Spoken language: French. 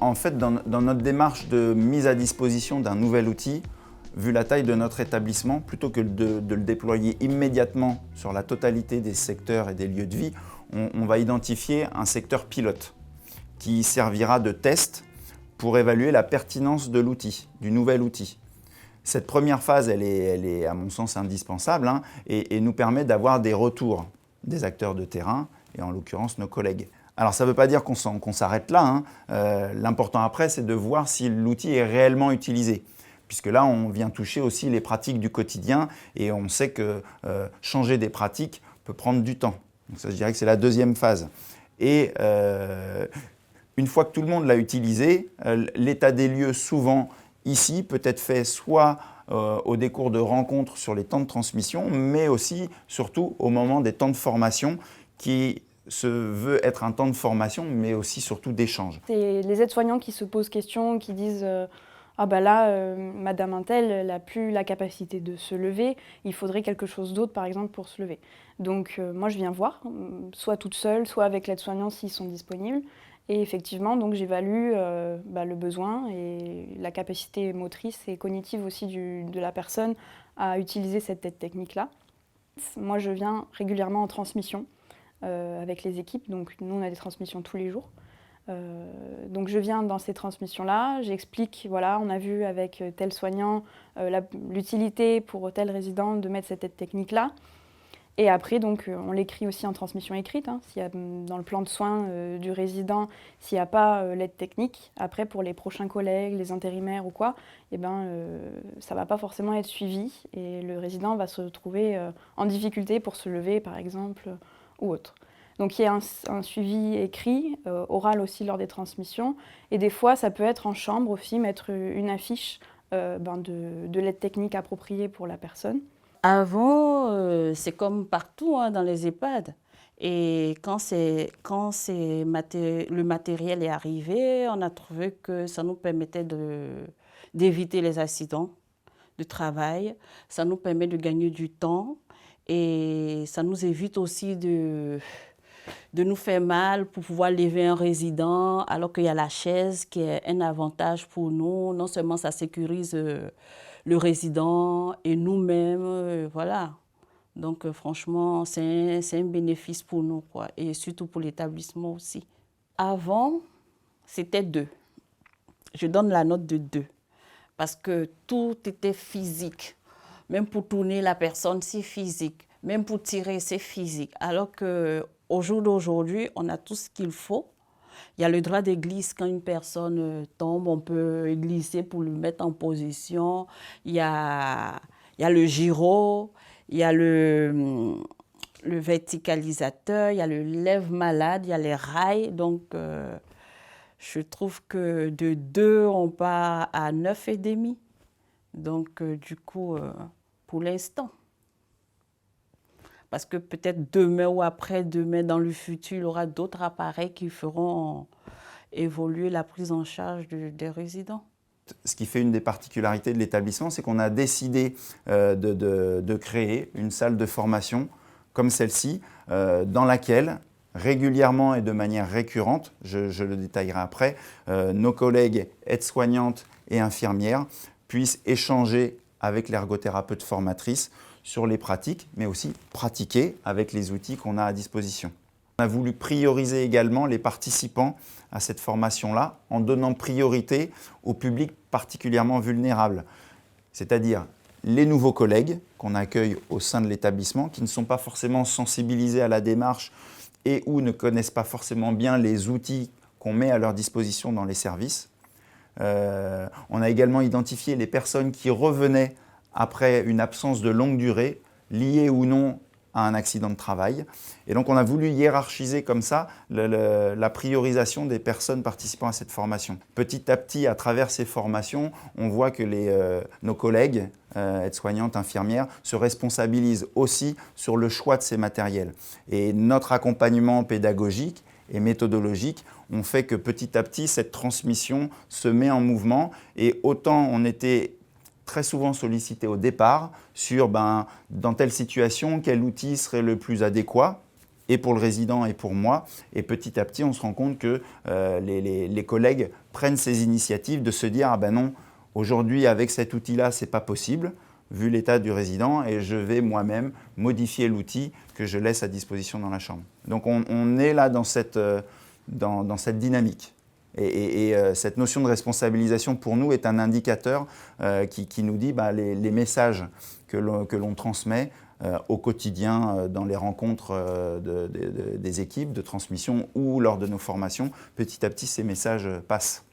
En fait, dans notre démarche de mise à disposition d'un nouvel outil, vu la taille de notre établissement, plutôt que de le déployer immédiatement sur la totalité des secteurs et des lieux de vie, on va identifier un secteur pilote qui servira de test pour évaluer la pertinence de l'outil, du nouvel outil. Cette première phase, elle est à mon sens indispensable et nous permet d'avoir des retours des acteurs de terrain et en l'occurrence nos collègues. Alors ça ne veut pas dire qu'on s'arrête là. L'important après, c'est de voir si l'outil est réellement utilisé. Puisque là, on vient toucher aussi les pratiques du quotidien et on sait que changer des pratiques peut prendre du temps. Donc ça, je dirais que c'est la deuxième phase. Et une fois que tout le monde l'a utilisé, l'état des lieux, souvent ici, peut être fait soit au décours de rencontres sur les temps de transmission, mais aussi, surtout, au moment des temps de formation qui se veut être un temps de formation, mais aussi surtout d'échange. C'est les aides-soignants qui se posent question, qui disent ah bah là, Madame Untel, elle n'a plus la capacité de se lever, il faudrait quelque chose d'autre par exemple pour se lever. Donc moi je viens voir, soit toute seule, soit avec l'aide-soignant s'ils sont disponibles. Et effectivement, donc j'évalue le besoin et la capacité motrice et cognitive aussi de la personne à utiliser cette aide technique-là. Moi je viens régulièrement en transmission. Avec les équipes, donc nous on a des transmissions tous les jours. Donc je viens dans ces transmissions-là, j'explique, voilà, on a vu avec tel soignant l'utilité pour tel résident de mettre cette aide technique-là. Et après, donc, on l'écrit aussi en transmission écrite, s'il y a dans le plan de soins du résident, s'il n'y a pas l'aide technique, après pour les prochains collègues, les intérimaires ou quoi, ça ne va pas forcément être suivi et le résident va se retrouver en difficulté pour se lever par exemple ou autre. Donc il y a un suivi écrit, oral aussi lors des transmissions, et des fois ça peut être en chambre aussi, mettre une affiche de l'aide technique appropriée pour la personne. Avant, c'est comme partout dans les EHPAD. Et quand le matériel est arrivé, on a trouvé que ça nous permettait d'éviter les accidents de travail, ça nous permet de gagner du temps et ça nous évite aussi de nous faire mal pour pouvoir lever un résident alors qu'il y a la chaise qui est un avantage pour nous. Non seulement ça sécurise le résident et nous-mêmes, voilà. Donc franchement, c'est un bénéfice pour nous, quoi, et surtout pour l'établissement aussi. Avant, c'était 2. Je donne la note de 2 parce que tout était physique. Même pour tourner la personne, c'est physique. Même pour tirer, c'est physique. Alors qu'au jour d'aujourd'hui, on a tout ce qu'il faut. Il y a le droit de glisse quand une personne tombe, on peut glisser pour le mettre en position. Il y a le gyro, il y a le verticalisateur, il y a le lève-malade, il y a les rails. Donc, je trouve que de 2, on part à 9,5. Donc, du coup, pour l'instant. Parce que peut-être demain ou après-demain, dans le futur, il y aura d'autres appareils qui feront évoluer la prise en charge des résidents. Ce qui fait une des particularités de l'établissement, c'est qu'on a décidé de créer une salle de formation comme celle-ci, dans laquelle, régulièrement et de manière récurrente, je le détaillerai après, nos collègues aides-soignantes et infirmières puissent échanger avec l'ergothérapeute formatrice sur les pratiques, mais aussi pratiquer avec les outils qu'on a à disposition. On a voulu prioriser également les participants à cette formation-là en donnant priorité aux publics particulièrement vulnérables, c'est-à-dire les nouveaux collègues qu'on accueille au sein de l'établissement qui ne sont pas forcément sensibilisés à la démarche et ou ne connaissent pas forcément bien les outils qu'on met à leur disposition dans les services. On a également identifié les personnes qui revenaient après une absence de longue durée, liée ou non à un accident de travail. Et donc on a voulu hiérarchiser comme ça la priorisation des personnes participant à cette formation. Petit à petit, à travers ces formations, on voit que nos collègues, aides-soignantes, infirmières, se responsabilisent aussi sur le choix de ces matériels. Et notre accompagnement pédagogique et méthodologique ont fait que petit à petit, cette transmission se met en mouvement. Et autant on était très souvent sollicité au départ sur dans telle situation, quel outil serait le plus adéquat, et pour le résident et pour moi. Et petit à petit, on se rend compte que les collègues prennent ces initiatives de se dire « Ah ben non, aujourd'hui avec cet outil-là, ce n'est pas possible » vu l'état du résident, et je vais moi-même modifier l'outil que je laisse à disposition dans la chambre. Donc on est là dans cette dynamique. Et cette notion de responsabilisation pour nous est un indicateur qui nous dit les messages que l'on transmet au quotidien dans les rencontres des équipes de transmission ou lors de nos formations, petit à petit ces messages passent.